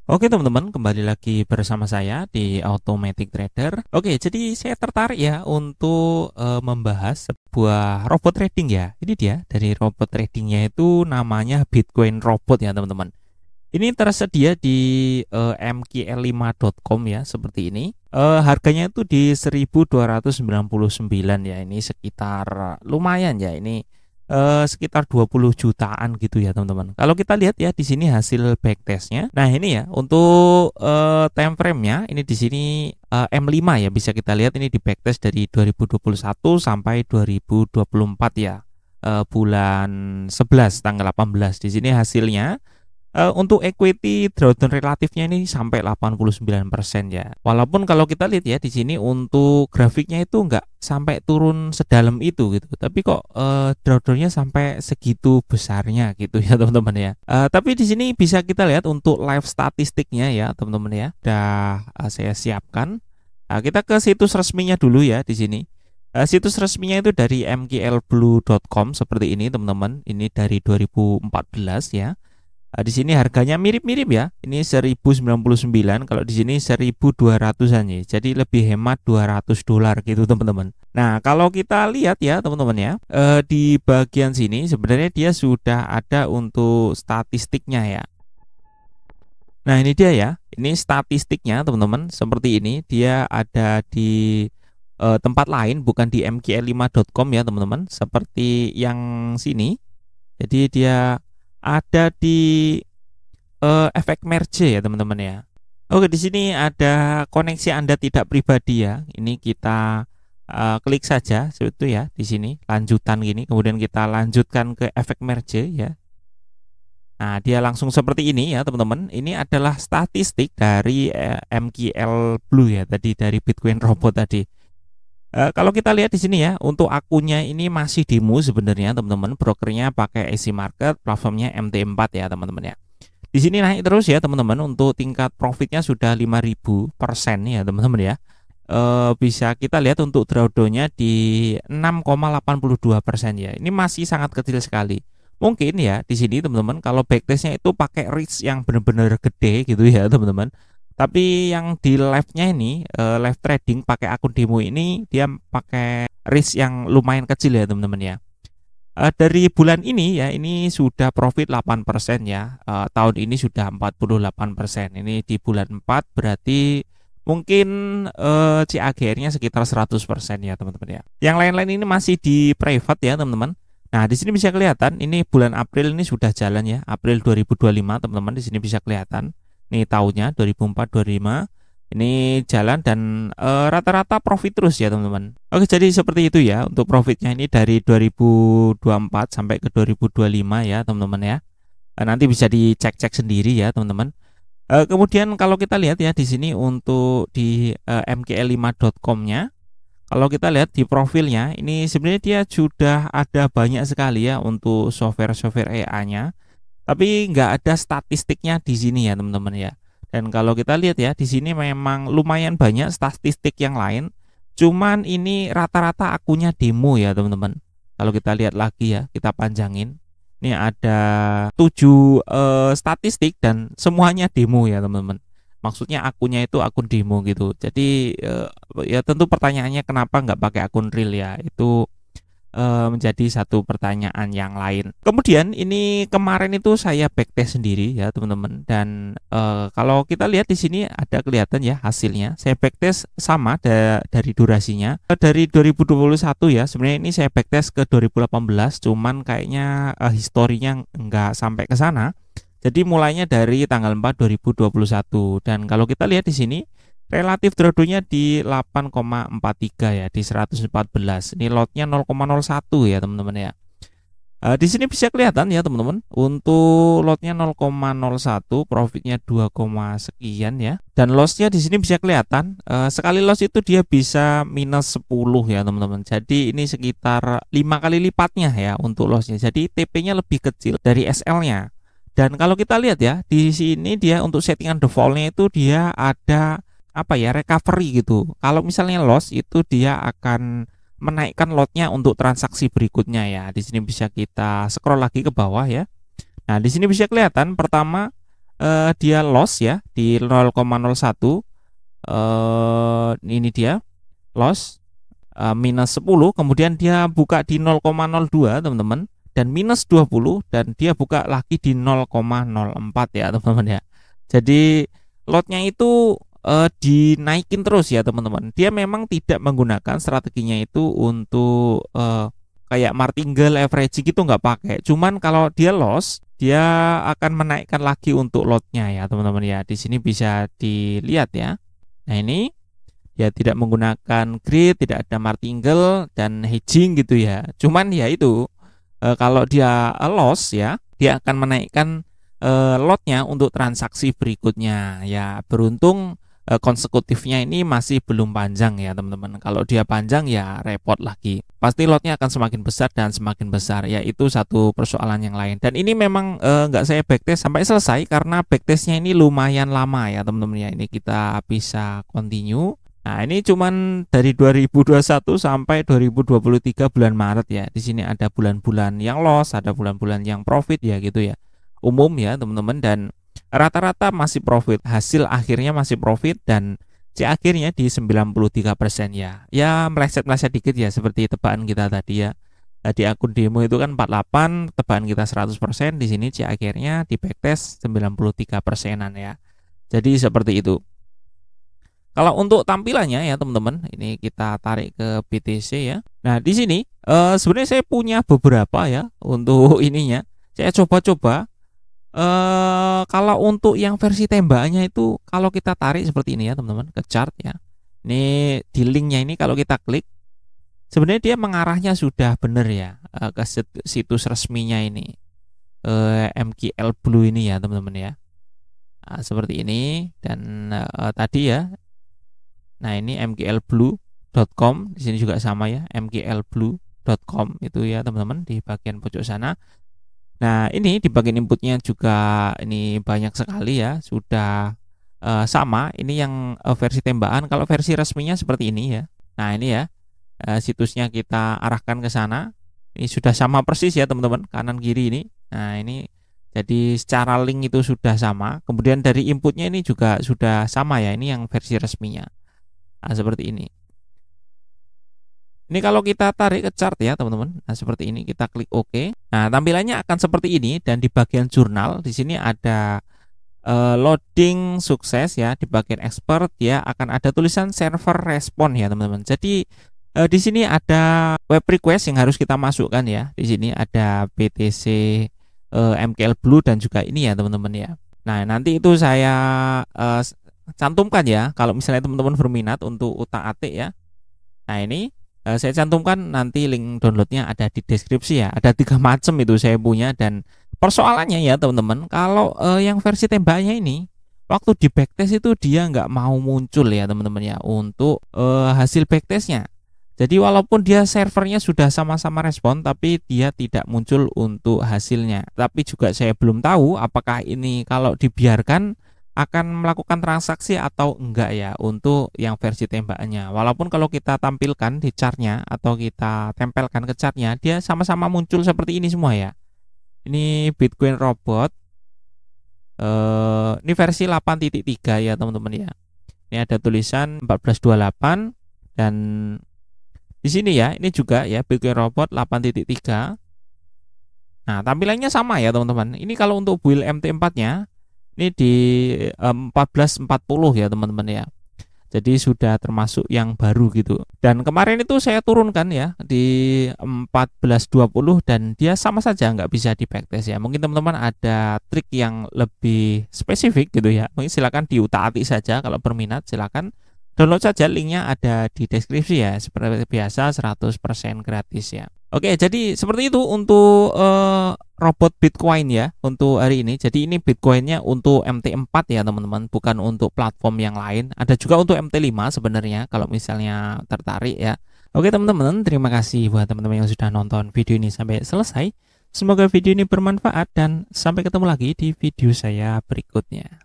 Oke teman-teman, kembali lagi bersama saya di Automatic Trader. Oke, jadi saya tertarik ya untuk membahas sebuah robot trading ya. Ini dia dari robot tradingnya itu namanya Bitcoin Robot ya teman-teman. Ini tersedia di mkl5.com ya seperti ini. Harganya itu di 1.299 ya. Ini sekitar lumayan ya ini. Sekitar 20 jutaan gitu ya teman-teman. Kalau kita lihat ya di sini hasil backtestnya. Nah ini ya untuk time frame-nya ini di sini M5 ya, bisa kita lihat ini di backtest dari 2021 sampai 2024 ya. Bulan 11 tanggal 18 di sini hasilnya. Untuk equity drawdown relatifnya ini sampai 89% ya. Walaupun kalau kita lihat ya di sini untuk grafiknya itu nggak sampai turun sedalam itu gitu. Tapi kok drawdownnya sampai segitu besarnya gitu ya teman-teman ya. Tapi di sini bisa kita lihat untuk live statistiknya ya teman-teman ya. Udah saya siapkan. Nah, kita ke situs resminya dulu ya di sini. Situs resminya itu dari mklblue.com seperti ini teman-teman. Ini dari 2014 ya. Di sini harganya mirip-mirip ya. Ini 1099, kalau di sini 1200-an ya. Jadi lebih hemat $200 gitu teman-teman. Nah, kalau kita lihat ya teman-teman ya, di bagian sini sebenarnya dia sudah ada untuk statistiknya ya. Nah, ini dia ya. Ini statistiknya teman-teman seperti ini. Dia ada di tempat lain, bukan di mkl5.com ya teman-teman. Seperti yang sini. Jadi dia ada di efek merge ya teman-teman ya. Oke, di sini ada koneksi Anda tidak pribadi ya. Ini kita klik saja itu ya di sini lanjutan gini, kemudian kita lanjutkan ke efek merge ya. Nah, dia langsung seperti ini ya teman-teman. Ini adalah statistik dari MKL Blue ya tadi, dari Bitcoin Robot tadi. Kalau kita lihat di sini ya, untuk akunnya ini masih demo sebenarnya teman-teman. Brokernya pakai IC Market, platformnya MT4 ya teman-teman ya. Di sini naik terus ya teman-teman. Untuk tingkat profitnya sudah 5000% ya teman-teman ya. Bisa kita lihat untuk drawdownnya di 6,82% ya. Ini masih sangat kecil sekali. Mungkin ya di sini teman-teman kalau backtestnya itu pakai reach yang benar-benar gede gitu ya teman-teman. Tapi yang di live-nya ini, live trading pakai akun demo ini, dia pakai risk yang lumayan kecil ya teman-teman ya. Dari bulan ini ya, ini sudah profit 8% ya. Tahun ini sudah 48%. Ini di bulan 4 berarti mungkin CAGR-nya sekitar 100% ya teman-teman ya. Yang lain-lain ini masih di private ya teman-teman. Nah, di sini bisa kelihatan ini bulan April ini sudah jalan ya. April 2025 teman-teman, di sini bisa kelihatan. Ini tahunnya 2004-2005 ini jalan dan rata-rata profit terus ya teman-teman. Oke, jadi seperti itu ya untuk profitnya ini dari 2024 sampai ke 2025 ya teman-teman ya. Nanti bisa dicek-cek sendiri ya teman-teman. Kemudian kalau kita lihat ya di sini untuk di mkl5.com-nya, kalau kita lihat di profilnya ini sebenarnya dia sudah ada banyak sekali ya untuk software-software AI-nya. Tapi nggak ada statistiknya di sini ya teman-teman ya. Dan kalau kita lihat ya di sini memang lumayan banyak statistik yang lain. Cuman ini rata-rata akunnya demo ya teman-teman. Kalau kita lihat lagi ya, kita panjangin. Ini ada 7 statistik dan semuanya demo ya teman-teman. Maksudnya akunnya itu akun demo gitu. Jadi ya tentu pertanyaannya kenapa nggak pakai akun real ya. Itu menjadi satu pertanyaan yang lain. Kemudian ini kemarin itu saya backtest sendiri ya teman-teman, dan kalau kita lihat di sini ada kelihatan ya hasilnya. Saya backtest sama dari durasinya dari 2021 ya. Sebenarnya ini saya backtest ke 2018, cuman kayaknya historinya nggak sampai ke sana. Jadi mulainya dari tanggal 4 2021, dan kalau kita lihat di sini relatif drawdownnya di 8,43 ya, di 114. Ini lotnya 0,01 ya teman-teman ya. Di sini bisa kelihatan ya teman-teman. Untuk lotnya 0,01, profitnya 2, sekian ya. Dan lossnya di sini bisa kelihatan. Sekali loss itu dia bisa minus 10 ya teman-teman. Jadi ini sekitar 5 kali lipatnya ya untuk lossnya. Jadi TP-nya lebih kecil dari SL-nya. Dan kalau kita lihat ya di sini dia untuk settingan default-nya itu dia ada apa ya, recovery gitu. Kalau misalnya loss itu dia akan menaikkan lotnya untuk transaksi berikutnya ya. Di sini bisa kita scroll lagi ke bawah ya. Nah, di sini bisa kelihatan pertama dia loss ya di 0,01, ini dia loss minus 10, kemudian dia buka di 0,02 teman-teman, dan minus 20, dan dia buka lagi di 0,04 ya teman-teman ya. Jadi lotnya itu dinaikin terus ya teman-teman. Dia memang tidak menggunakan strateginya itu untuk kayak martingale average gitu, nggak pakai. Cuman kalau dia loss, dia akan menaikkan lagi untuk lotnya ya teman-teman ya. Di sini bisa dilihat ya. Nah ini ya tidak menggunakan grid, tidak ada martingale dan hedging gitu ya. Cuman ya itu kalau dia loss ya, dia akan menaikkan lotnya untuk transaksi berikutnya. Ya beruntung konsekutifnya ini masih belum panjang ya teman-teman. Kalau dia panjang ya repot lagi. Pasti lotnya akan semakin besar dan semakin besar. Ya itu satu persoalan yang lain. Dan ini memang nggak saya backtest sampai selesai karena backtestnya ini lumayan lama ya teman-teman ya. Ini kita bisa continue. Nah, ini cuman dari 2021 sampai 2023 bulan Maret ya. Di sini ada bulan-bulan yang loss, ada bulan-bulan yang profit ya gitu ya. Umum ya, teman-teman, dan rata-rata masih profit. Hasil akhirnya masih profit dan C akhirnya di 93% ya. Ya meleset-meleset dikit ya seperti tebakan kita tadi ya. Di akun demo itu kan 48, tebakan kita 100%, di sini C akhirnya di backtest 93%-an ya. Jadi seperti itu. Kalau untuk tampilannya ya teman-teman, ini kita tarik ke BTC ya. Nah di sini sebenarnya saya punya beberapa ya untuk ininya. Saya coba-coba. Kalau untuk yang versi tembakannya itu, kalau kita tarik seperti ini ya teman-teman ke chart ya. Ini di linknya ini kalau kita klik, sebenarnya dia mengarahnya sudah benar ya ke situs resminya ini, MKL Blue ini ya teman-teman ya. Nah, seperti ini dan tadi ya. Nah ini mklblue.com, di sini juga sama ya, mklblue.com itu ya teman-teman di bagian pojok sana. Nah ini di bagian inputnya juga ini banyak sekali ya, sudah sama. Ini yang versi tembakan. Kalau versi resminya seperti ini ya. Nah ini ya situsnya kita arahkan ke sana. Ini sudah sama persis ya teman-teman, kanan kiri ini. Nah ini jadi secara link itu sudah sama. Kemudian dari inputnya ini juga sudah sama ya. Ini yang versi resminya. Nah, seperti ini. Ini kalau kita tarik ke chart ya teman-teman. Nah seperti ini, kita klik OK. Nah tampilannya akan seperti ini, dan di bagian jurnal di sini ada loading sukses ya. Di bagian expert ya akan ada tulisan server respon ya teman-teman. Jadi di sini ada web request yang harus kita masukkan ya. Di sini ada BTC MKL Blue dan juga ini ya teman-teman ya. Nah nanti itu saya cantumkan ya kalau misalnya teman-teman berminat untuk utak-atik ya. Nah ini saya cantumkan, nanti link downloadnya ada di deskripsi ya. Ada 3 macam itu saya punya, dan persoalannya ya teman-teman, kalau yang versi tembakannya ini waktu di backtest itu dia nggak mau muncul ya teman-teman ya untuk hasil backtestnya. Jadi walaupun dia servernya sudah sama-sama respon, tapi dia tidak muncul untuk hasilnya. Tapi juga saya belum tahu apakah ini kalau dibiarkan akan melakukan transaksi atau enggak ya untuk yang versi tembakannya. Walaupun kalau kita tampilkan di chartnya atau kita tempelkan ke chartnya, dia sama-sama muncul seperti ini semua ya. Ini Bitcoin Robot, ini versi 8.3 ya teman-teman ya. Ini ada tulisan 1428, dan di sini ya ini juga ya Bitcoin Robot 8.3. Nah tampilannya sama ya teman-teman. Ini kalau untuk build MT4-nya ini di 1440 ya teman-teman ya. Jadi sudah termasuk yang baru gitu. Dan kemarin itu saya turunkan ya di 1420, dan dia sama saja nggak bisa di backtest ya. Mungkin teman-teman ada trik yang lebih spesifik gitu ya. Mungkin silakan diutak-atik saja, kalau berminat silakan download saja, linknya ada di deskripsi ya. Seperti biasa 100% gratis ya. Oke, jadi seperti itu untuk robot Bitcoin ya untuk hari ini. Jadi ini Bitcoinnya untuk MT4 ya teman-teman, bukan untuk platform yang lain. Ada juga untuk MT5 sebenarnya kalau misalnya tertarik ya. Oke teman-teman, terima kasih buat teman-teman yang sudah nonton video ini sampai selesai. Semoga video ini bermanfaat, dan sampai ketemu lagi di video saya berikutnya.